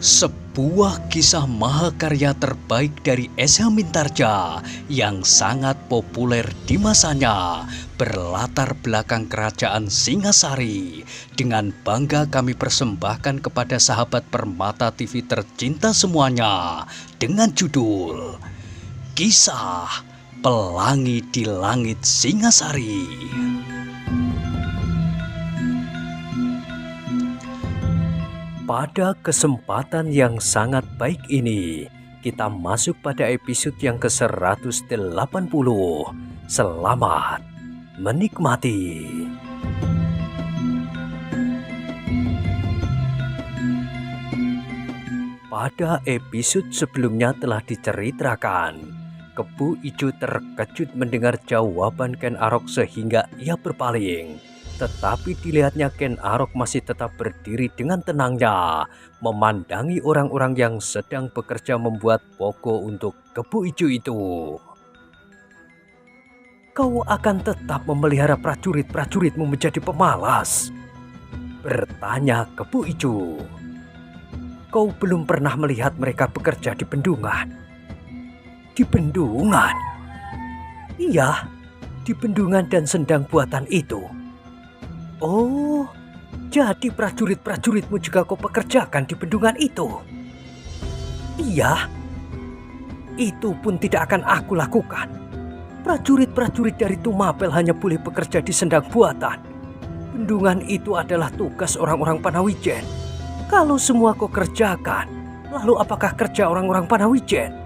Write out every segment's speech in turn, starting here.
Sebuah kisah mahakarya terbaik dari S.H. Mintarja yang sangat populer di masanya berlatar belakang kerajaan Singasari. Dengan bangga kami persembahkan kepada sahabat Permata TV tercinta semuanya dengan judul Kisah Pelangi di Langit Singasari. Pada kesempatan yang sangat baik ini, kita masuk pada episode yang ke-180. Selamat menikmati. Pada episode sebelumnya telah diceritakan, Kebu Ijo terkejut mendengar jawaban Ken Arok sehingga ia berpaling. Tetapi dilihatnya Ken Arok masih tetap berdiri dengan tenangnya, memandangi orang-orang yang sedang bekerja membuat poko untuk Kebu Ijo itu. "Kau akan tetap memelihara prajurit-prajuritmu menjadi pemalas?" bertanya Kebu Ijo. "Kau belum pernah melihat mereka bekerja di bendungan?" "Di bendungan?" "Iya, di bendungan dan sendang buatan itu." "Oh, jadi prajurit-prajuritmu juga kau pekerjakan di bendungan itu?" "Iya, itu pun tidak akan aku lakukan. Prajurit-prajurit dari Tumapel hanya boleh bekerja di sendang buatan. Bendungan itu adalah tugas orang-orang Panawijen. Kalau semua kau kerjakan, lalu apakah kerja orang-orang Panawijen?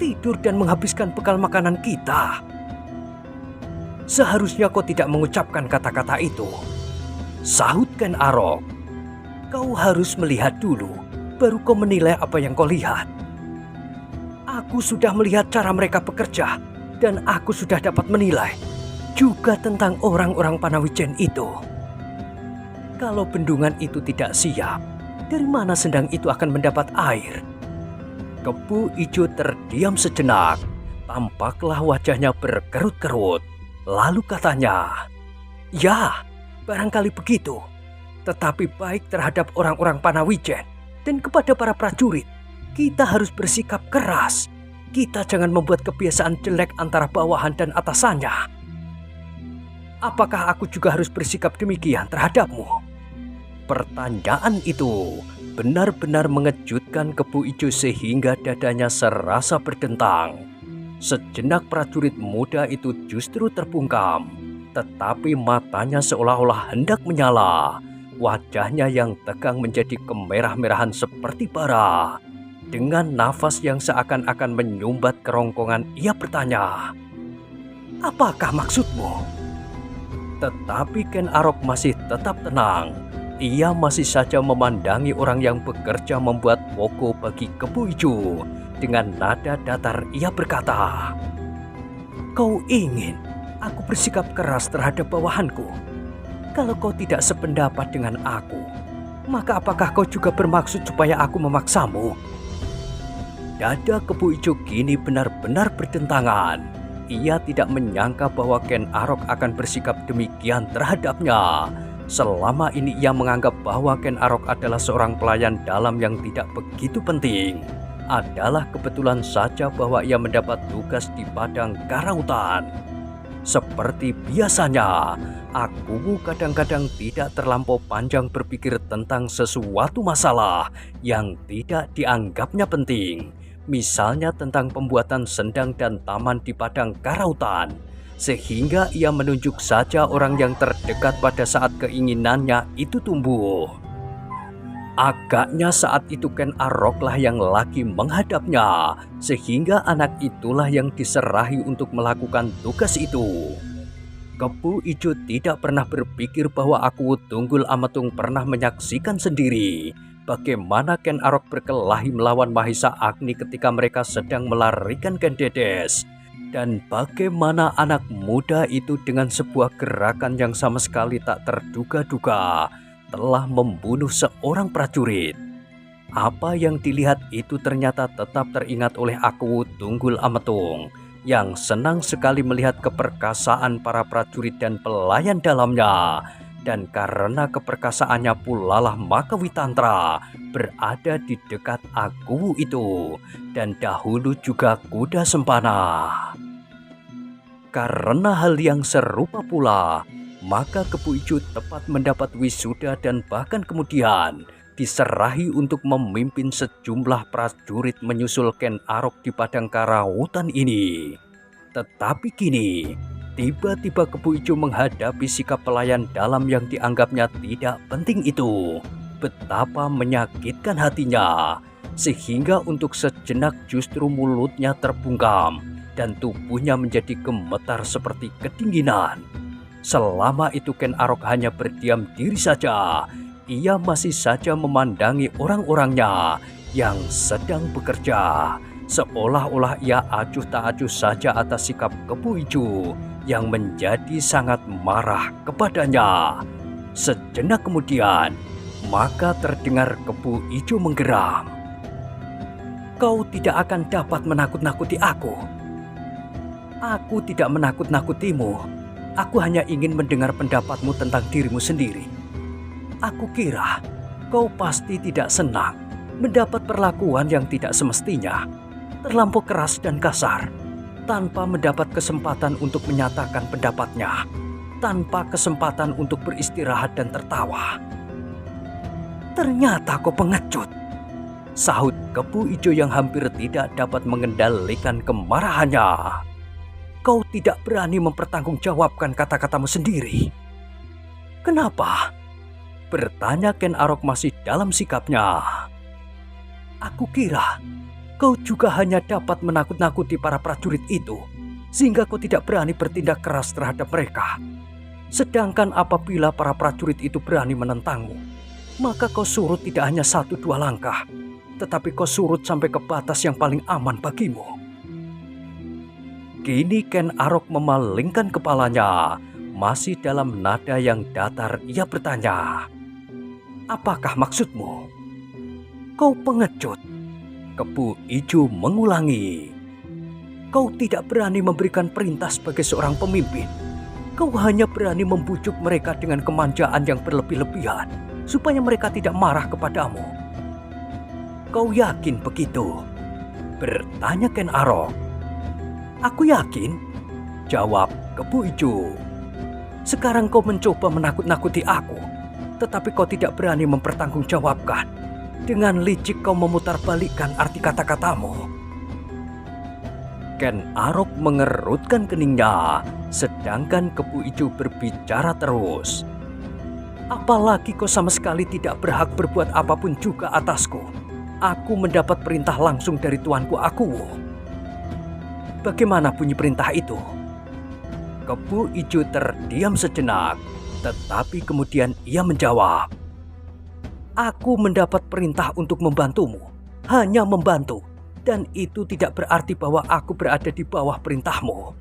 Tidur dan menghabiskan bekal makanan kita. Seharusnya kau tidak mengucapkan kata-kata itu," sahut Ken Arok. "Kau harus melihat dulu, baru kau menilai apa yang kau lihat. Aku sudah melihat cara mereka bekerja, dan aku sudah dapat menilai juga tentang orang-orang Panawijen itu. Kalau bendungan itu tidak siap, dari mana sendang itu akan mendapat air?" Kebu Ijo terdiam sejenak, tampaklah wajahnya berkerut-kerut. Lalu katanya, "Ya, barangkali begitu. Tetapi baik terhadap orang-orang Panawijen dan kepada para prajurit, kita harus bersikap keras. Kita jangan membuat kebiasaan jelek antara bawahan dan atasannya." "Apakah aku juga harus bersikap demikian terhadapmu?" Pertanyaan itu benar-benar mengejutkan Kebu Ijo sehingga dadanya serasa berdentang. Sejenak prajurit muda itu justru terbungkam, tetapi matanya seolah-olah hendak menyala. Wajahnya yang tegang menjadi kemerah-merahan seperti bara. Dengan nafas yang seakan-akan menyumbat kerongkongan, ia bertanya, "Apakah maksudmu?" Tetapi Ken Arok masih tetap tenang. Ia masih saja memandangi orang yang bekerja membuat poko bagi Kebu Ijo. Dengan nada datar ia berkata, "Kau ingin aku bersikap keras terhadap bawahanku? Kalau kau tidak sependapat dengan aku, maka apakah kau juga bermaksud supaya aku memaksamu?" Dada Kebu Ijo kini benar-benar berdentangan. Ia tidak menyangka bahwa Ken Arok akan bersikap demikian terhadapnya. Selama ini ia menganggap bahwa Ken Arok adalah seorang pelayan dalam yang tidak begitu penting. Adalah kebetulan saja bahwa ia mendapat tugas di Padang Karautan. Seperti biasanya, aku kadang-kadang tidak terlampau panjang berpikir tentang sesuatu masalah yang tidak dianggapnya penting. Misalnya tentang pembuatan sendang dan taman di Padang Karautan. Sehingga ia menunjuk saja orang yang terdekat pada saat keinginannya itu tumbuh. Agaknya saat itu Ken Aroklah yang lagi menghadapnya, sehingga anak itulah yang diserahi untuk melakukan tugas itu. Kebu Ijo tidak pernah berpikir bahwa Aku Tunggul Ametung pernah menyaksikan sendiri bagaimana Ken Arok berkelahi melawan Mahisa Agni ketika mereka sedang melarikan Ken Dedes. Dan bagaimana anak muda itu dengan sebuah gerakan yang sama sekali tak terduga-duga telah membunuh seorang prajurit. Apa yang dilihat itu ternyata tetap teringat oleh Aku Tunggul Ametung yang senang sekali melihat keperkasaan para prajurit dan pelayan dalamnya. Dan karena keperkasaannya pula lah maka Witantra berada di dekat aku itu, dan dahulu juga kuda sempana. Karena hal yang serupa pula, maka Kepu Ijo tepat mendapat wisuda dan bahkan kemudian diserahi untuk memimpin sejumlah prajurit menyusul Ken Arok di padang karautan ini. Tetapi kini, tiba-tiba Kepu Ijo menghadapi sikap pelayan dalam yang dianggapnya tidak penting itu. Betapa menyakitkan hatinya, sehingga untuk sejenak justru mulutnya terbungkam dan tubuhnya menjadi gemetar seperti kedinginan. Selama itu Ken Arok hanya berdiam diri saja. Ia masih saja memandangi orang-orangnya yang sedang bekerja, seolah-olah ia acuh tak acuh saja atas sikap Kepu Ijo yang menjadi sangat marah kepadanya. Sejenak kemudian, maka terdengar Kepu Ijo menggeram. "Kau tidak akan dapat menakut-nakuti aku." "Aku tidak menakut-nakutimu. Aku hanya ingin mendengar pendapatmu tentang dirimu sendiri. Aku kira kau pasti tidak senang mendapat perlakuan yang tidak semestinya, terlampau keras dan kasar, tanpa mendapat kesempatan untuk menyatakan pendapatnya, tanpa kesempatan untuk beristirahat dan tertawa. Ternyata kau pengecut," sahut Kepu Ijo yang hampir tidak dapat mengendalikan kemarahannya. "Kau tidak berani mempertanggungjawabkan kata-katamu sendiri." "Kenapa?" bertanya Ken Arok masih dalam sikapnya. "Aku kira kau juga hanya dapat menakut-nakuti para prajurit itu, sehingga kau tidak berani bertindak keras terhadap mereka. Sedangkan apabila para prajurit itu berani menentangmu, maka kau surut tidak hanya 1-2 langkah, tetapi kau surut sampai ke batas yang paling aman bagimu." Kini Ken Arok memalingkan kepalanya, masih dalam nada yang datar ia bertanya, "Apakah maksudmu?" "Kau pengecut," Kepu Ijo mengulangi. "Kau tidak berani memberikan perintah sebagai seorang pemimpin. Kau hanya berani membujuk mereka dengan kemanjaan yang berlebih-lebihan, supaya mereka tidak marah kepadamu." "Kau yakin begitu?" bertanya Ken Arok. "Aku yakin," jawab Kepu Ijo. "Sekarang kau mencoba menakut-nakuti aku, tetapi kau tidak berani mempertanggungjawabkan. Dengan licik kau memutarbalikkan arti kata-katamu." Ken Arok mengerutkan keningnya, sedangkan Kepu Ijo berbicara terus. "Apalagi kau sama sekali tidak berhak berbuat apapun juga atasku. Aku mendapat perintah langsung dari tuanku Akuwu." "Bagaimana bunyi perintah itu?" Kepu Ijo terdiam sejenak, tetapi kemudian ia menjawab, "Aku mendapat perintah untuk membantumu, hanya membantu, dan itu tidak berarti bahwa aku berada di bawah perintahmu."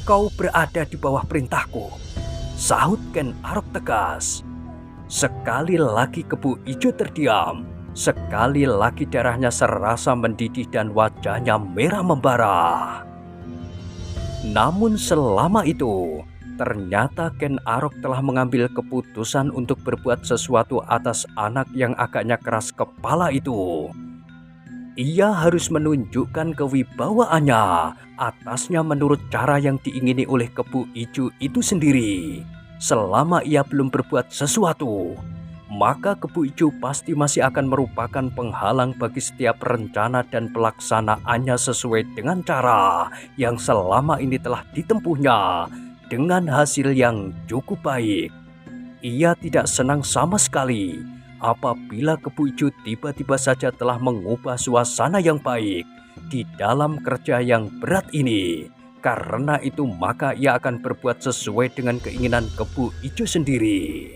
"Kau berada di bawah perintahku," sahut Ken Arok tegas. Sekali lagi Kepu Ijo terdiam. Sekali lagi darahnya serasa mendidih dan wajahnya merah membara. Namun selama itu, ternyata Ken Arok telah mengambil keputusan untuk berbuat sesuatu atas anak yang agaknya keras kepala itu. Ia harus menunjukkan kewibawaannya atasnya menurut cara yang diingini oleh Kepu Ijo itu sendiri. Selama ia belum berbuat sesuatu, maka Kepu Ijo pasti masih akan merupakan penghalang bagi setiap rencana dan pelaksanaannya sesuai dengan cara yang selama ini telah ditempuhnya dengan hasil yang cukup baik. Ia tidak senang sama sekali apabila Kepu Ijo tiba-tiba saja telah mengubah suasana yang baik di dalam kerja yang berat ini. Karena itu maka ia akan berbuat sesuai dengan keinginan Kepu Ijo sendiri.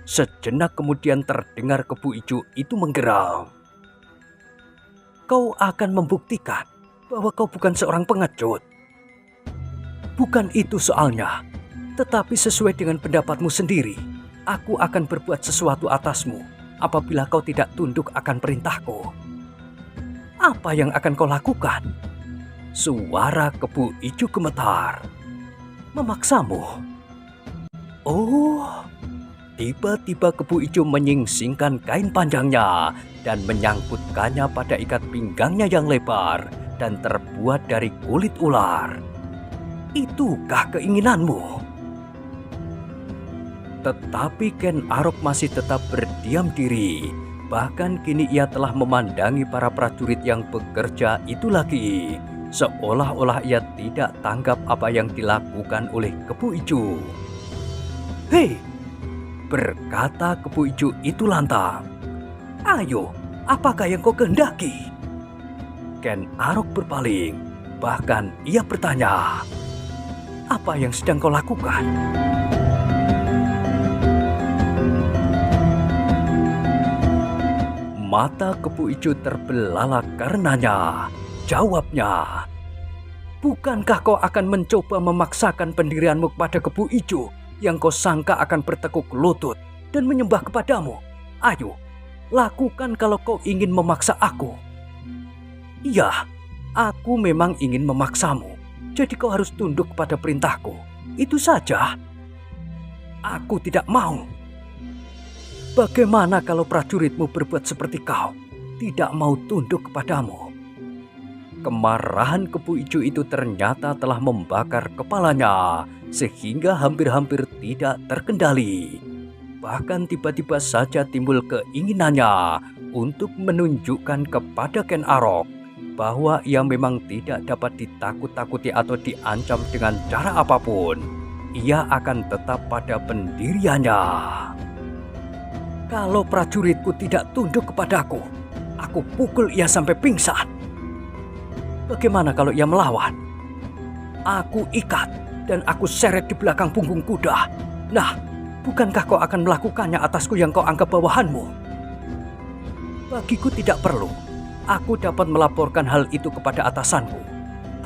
Sejenak kemudian terdengar Kepu Ijo itu menggeram. "Kau akan membuktikan bahwa kau bukan seorang pengecut." "Bukan itu soalnya, tetapi sesuai dengan pendapatmu sendiri, aku akan berbuat sesuatu atasmu apabila kau tidak tunduk akan perintahku." "Apa yang akan kau lakukan?" Suara Kepu Ijo gemetar. "Memaksamu." "Oh," Tiba-tiba Kebo Ijo menyingsingkan kain panjangnya dan menyangkutkannya pada ikat pinggangnya yang lebar dan terbuat dari kulit ular. Itukah keinginanmu? Tetapi Ken Arok masih tetap berdiam diri. Bahkan kini ia telah memandangi para prajurit yang bekerja itu lagi. Seolah-olah ia tidak tanggap apa yang dilakukan oleh Kebo Ijo. "Hei!" berkata Kebo Ijo itu lantang. "Ayo, apakah yang kau kehendaki?" Ken Arok berpaling. Bahkan ia bertanya, "Apa yang sedang kau lakukan?" Mata Kebo Ijo terbelalak karenanya. Jawabnya, "Bukankah kau akan mencoba memaksakan pendirianmu kepada Kebo Ijo yang kau sangka akan bertekuk lutut dan menyembah kepadamu? Ayo, lakukan kalau kau ingin memaksa aku." "Iya, aku memang ingin memaksamu. Jadi kau harus tunduk pada perintahku. Itu saja." "Aku tidak mau." "Bagaimana kalau prajuritmu berbuat seperti kau, tidak mau tunduk kepadamu?" Kemarahan Kebo Ijo itu ternyata telah membakar kepalanya sehingga hampir-hampir tidak terkendali. Bahkan tiba-tiba saja timbul keinginannya untuk menunjukkan kepada Ken Arok bahwa ia memang tidak dapat ditakut-takuti atau diancam dengan cara apapun. Ia akan tetap pada pendiriannya. "Kalau prajuritku tidak tunduk kepadaku, aku pukul ia sampai pingsan. Bagaimana kalau ia melawan? Aku ikat dan aku seret di belakang punggung kuda. Nah, bukankah kau akan melakukannya atasku yang kau anggap bawahanmu?" "Bagiku tidak perlu. Aku dapat melaporkan hal itu kepada atasanku.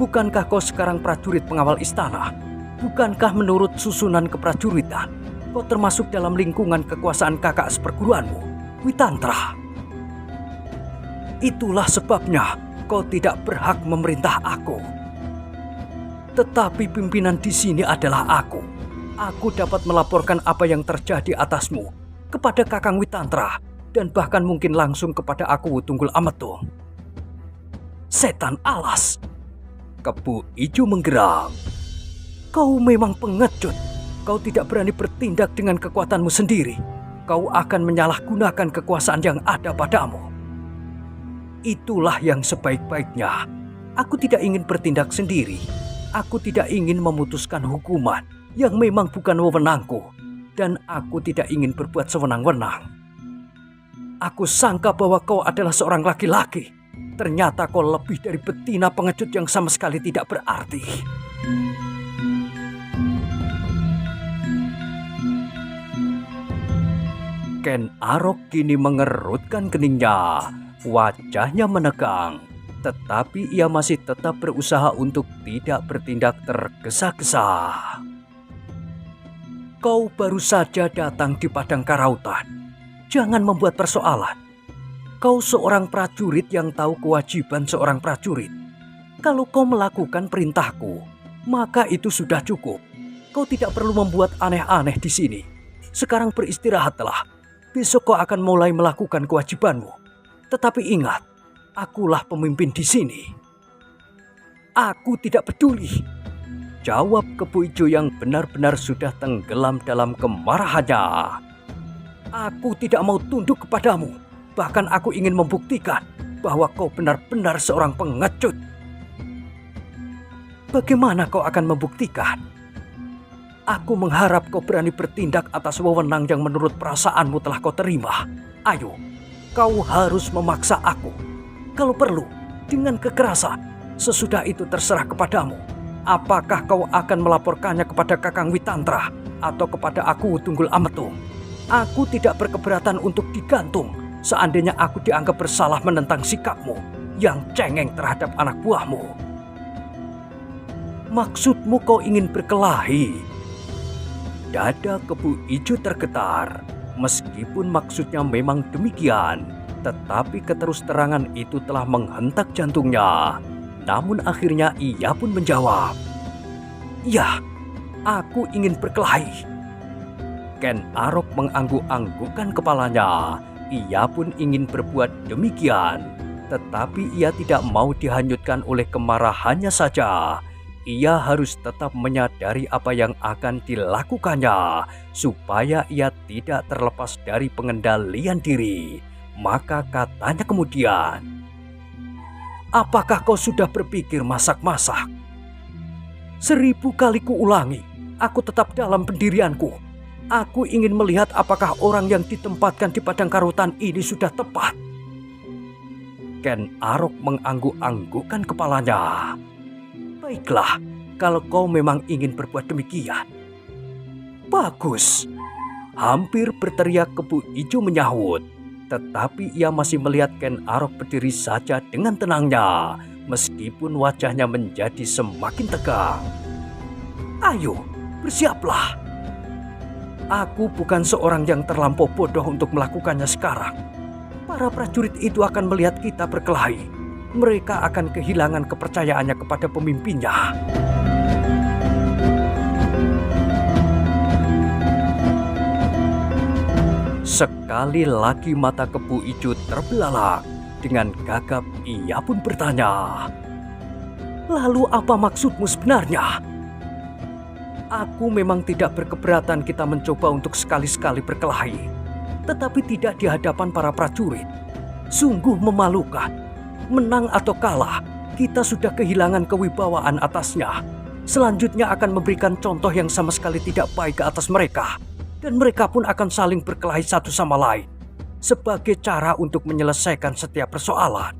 Bukankah kau sekarang prajurit pengawal istana? Bukankah menurut susunan keprajuritan kau termasuk dalam lingkungan kekuasaan kakak seperguruanmu, Witantra? Itulah sebabnya kau tidak berhak memerintah aku. Tetapi pimpinan di sini adalah aku. Aku dapat melaporkan apa yang terjadi atasmu kepada Kakang Witantra dan bahkan mungkin langsung kepada aku Tunggul Ametung." "Setan alas!" Kebo Ijo menggeram. "Kau memang pengecut. Kau tidak berani bertindak dengan kekuatanmu sendiri. Kau akan menyalahgunakan kekuasaan yang ada padamu." "Itulah yang sebaik-baiknya. Aku tidak ingin bertindak sendiri. Aku tidak ingin memutuskan hukuman yang memang bukan wewenangku. Dan aku tidak ingin berbuat sewenang-wenang. Aku sangka bahwa kau adalah seorang laki-laki. Ternyata kau lebih dari betina pengecut yang sama sekali tidak berarti." Ken Arok kini mengerutkan keningnya. Wajahnya menegang. Tetapi ia masih tetap berusaha untuk tidak bertindak tergesa-gesa. "Kau baru saja datang di Padang Karautan. Jangan membuat persoalan. Kau seorang prajurit yang tahu kewajiban seorang prajurit. Kalau kau melakukan perintahku, maka itu sudah cukup. Kau tidak perlu membuat aneh-aneh di sini. Sekarang beristirahatlah. Besok kau akan mulai melakukan kewajibanmu. Tetapi ingat, akulah pemimpin di sini." "Aku tidak peduli," jawab Kebo Ijo yang benar-benar sudah tenggelam dalam kemarahannya. "Aku tidak mau tunduk kepadamu. Bahkan aku ingin membuktikan bahwa kau benar-benar seorang pengecut." "Bagaimana kau akan membuktikan?" "Aku mengharap kau berani bertindak atas wewenang yang menurut perasaanmu telah kau terima. Ayo, kau harus memaksa aku. Kalau perlu, dengan kekerasan. Sesudah itu terserah kepadamu. Apakah kau akan melaporkannya kepada Kakang Witantra atau kepada aku Tunggul Ametung? Aku tidak berkeberatan untuk digantung seandainya aku dianggap bersalah menentang sikapmu yang cengeng terhadap anak buahmu." "Maksudmu kau ingin berkelahi?" Dada Kebo Ijo tergetar. Meskipun maksudnya memang demikian, tetapi keterus-terangan itu telah menghentak jantungnya. Namun akhirnya ia pun menjawab, "Ya, aku ingin berkelahi." Ken Arok mengangguk-anggukkan kepalanya. Ia pun ingin berbuat demikian, tetapi ia tidak mau dihanyutkan oleh kemarahannya saja. Ia harus tetap menyadari apa yang akan dilakukannya, supaya ia tidak terlepas dari pengendalian diri. Maka katanya kemudian, "Apakah kau sudah berpikir masak-masak? 1000 kali kuulangi, aku tetap dalam pendirianku. Aku ingin melihat apakah orang yang ditempatkan di padang karutan ini sudah tepat." Ken Arok mengangguk-anggukkan kepalanya. "Baiklah, kalau kau memang ingin berbuat demikian." "Bagus," hampir berteriak Kebo Ijo menyahut. Tetapi ia masih melihat Ken Arok berdiri saja dengan tenangnya, meskipun wajahnya menjadi semakin tegang. "Ayo, bersiaplah. Aku bukan seorang yang terlampau bodoh untuk melakukannya sekarang. Para prajurit itu akan melihat kita berkelahi. Mereka akan kehilangan kepercayaannya kepada pemimpinnya." Sekali lagi mata Kebo Ijo terbelalak. Dengan gagap ia pun bertanya, "Lalu apa maksudmu sebenarnya?" "Aku memang tidak berkeberatan kita mencoba untuk sekali-sekali berkelahi, tetapi tidak di hadapan para prajurit. Sungguh memalukan. Menang atau kalah, kita sudah kehilangan kewibawaan atasnya. Selanjutnya akan memberikan contoh yang sama sekali tidak baik ke atas mereka. Dan mereka pun akan saling berkelahi satu sama lain, sebagai cara untuk menyelesaikan setiap persoalan.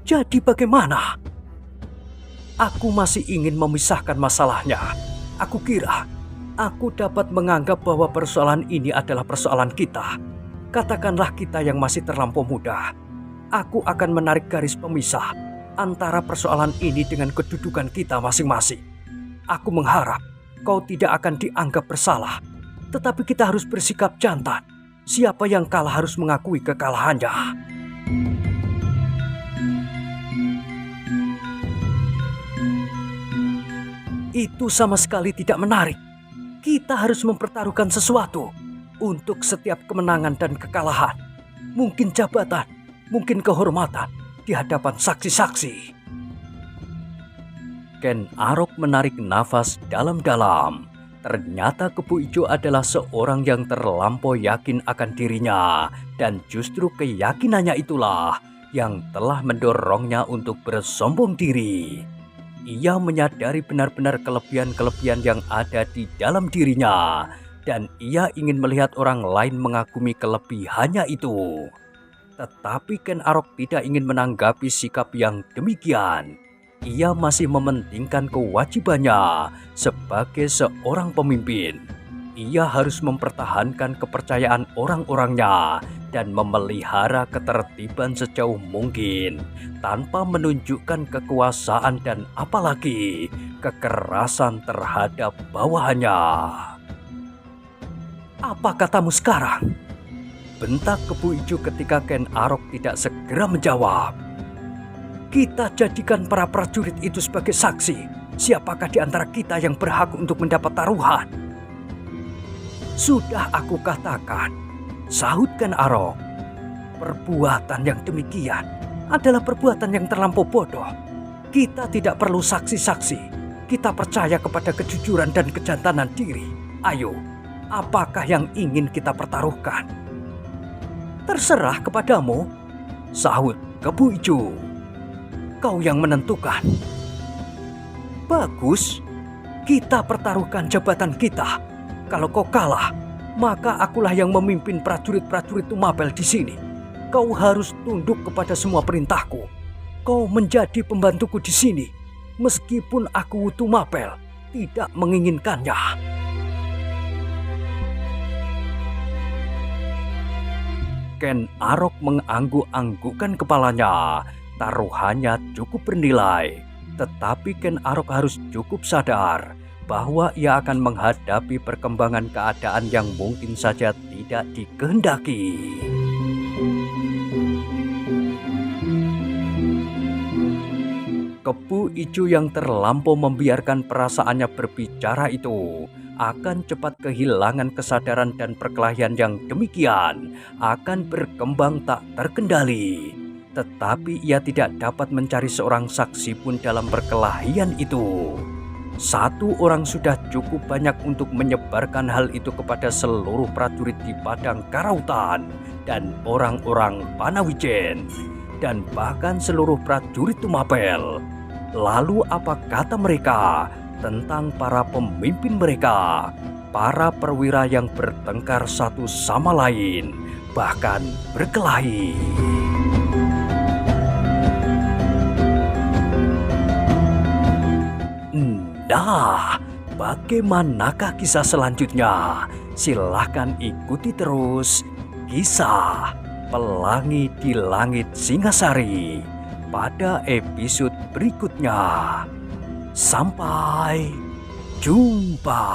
Jadi bagaimana? Aku masih ingin memisahkan masalahnya. Aku kira aku dapat menganggap bahwa persoalan ini adalah persoalan kita. Katakanlah kita yang masih terlampau muda. Aku akan menarik garis pemisah antara persoalan ini dengan kedudukan kita masing-masing. Aku mengharap kau tidak akan dianggap bersalah. Tetapi kita harus bersikap jantan. Siapa yang kalah harus mengakui kekalahannya." "Itu sama sekali tidak menarik. Kita harus mempertaruhkan sesuatu untuk setiap kemenangan dan kekalahan. Mungkin jabatan, mungkin kehormatan di hadapan saksi-saksi." Ken Arok menarik nafas dalam-dalam. Ternyata Kebo Ijo adalah seorang yang terlampau yakin akan dirinya, dan justru keyakinannya itulah yang telah mendorongnya untuk bersombong diri. Ia menyadari benar-benar kelebihan-kelebihan yang ada di dalam dirinya, dan ia ingin melihat orang lain mengagumi kelebihannya itu. Tetapi Ken Arok tidak ingin menanggapi sikap yang demikian. Ia masih mementingkan kewajibannya sebagai seorang pemimpin. Ia harus mempertahankan kepercayaan orang-orangnya dan memelihara ketertiban sejauh mungkin tanpa menunjukkan kekuasaan dan apalagi kekerasan terhadap bawahannya. "Apa katamu sekarang?" bentak Kebo Ijo ketika Ken Arok tidak segera menjawab. "Kita jadikan para prajurit itu sebagai saksi. Siapakah di antara kita yang berhak untuk mendapat taruhan?" "Sudah aku katakan," sahut Ken Arok. "Perbuatan yang demikian adalah perbuatan yang terlampau bodoh. Kita tidak perlu saksi-saksi. Kita percaya kepada kejujuran dan kejantanan diri. Ayo, apakah yang ingin kita pertaruhkan?" "Terserah kepadamu," sahut Kebo Ijo. "Kau yang menentukan." "Bagus, kita pertaruhkan jabatan kita. Kalau kau kalah, maka akulah yang memimpin prajurit-prajurit Tumapel di sini. Kau harus tunduk kepada semua perintahku. Kau menjadi pembantuku di sini, meskipun aku Tumapel tidak menginginkannya." Ken Arok mengangguk-anggukkan kepalanya. Taruhannya cukup bernilai, tetapi Ken Arok harus cukup sadar bahwa ia akan menghadapi perkembangan keadaan yang mungkin saja tidak dikehendaki. Kebo Ijo yang terlampau membiarkan perasaannya berbicara itu akan cepat kehilangan kesadaran dan perkelahian yang demikian akan berkembang tak terkendali. Tetapi ia tidak dapat mencari seorang saksi pun dalam perkelahian itu. Satu orang sudah cukup banyak untuk menyebarkan hal itu kepada seluruh prajurit di Padang Karautan dan orang-orang Panawijen, dan bahkan seluruh prajurit Tumapel. Lalu apa kata mereka tentang para pemimpin mereka, para perwira yang bertengkar satu sama lain, bahkan berkelahi? Nah, bagaimanakah kisah selanjutnya? Silahkan ikuti terus kisah Pelangi di Langit Singasari pada episode berikutnya. Sampai jumpa.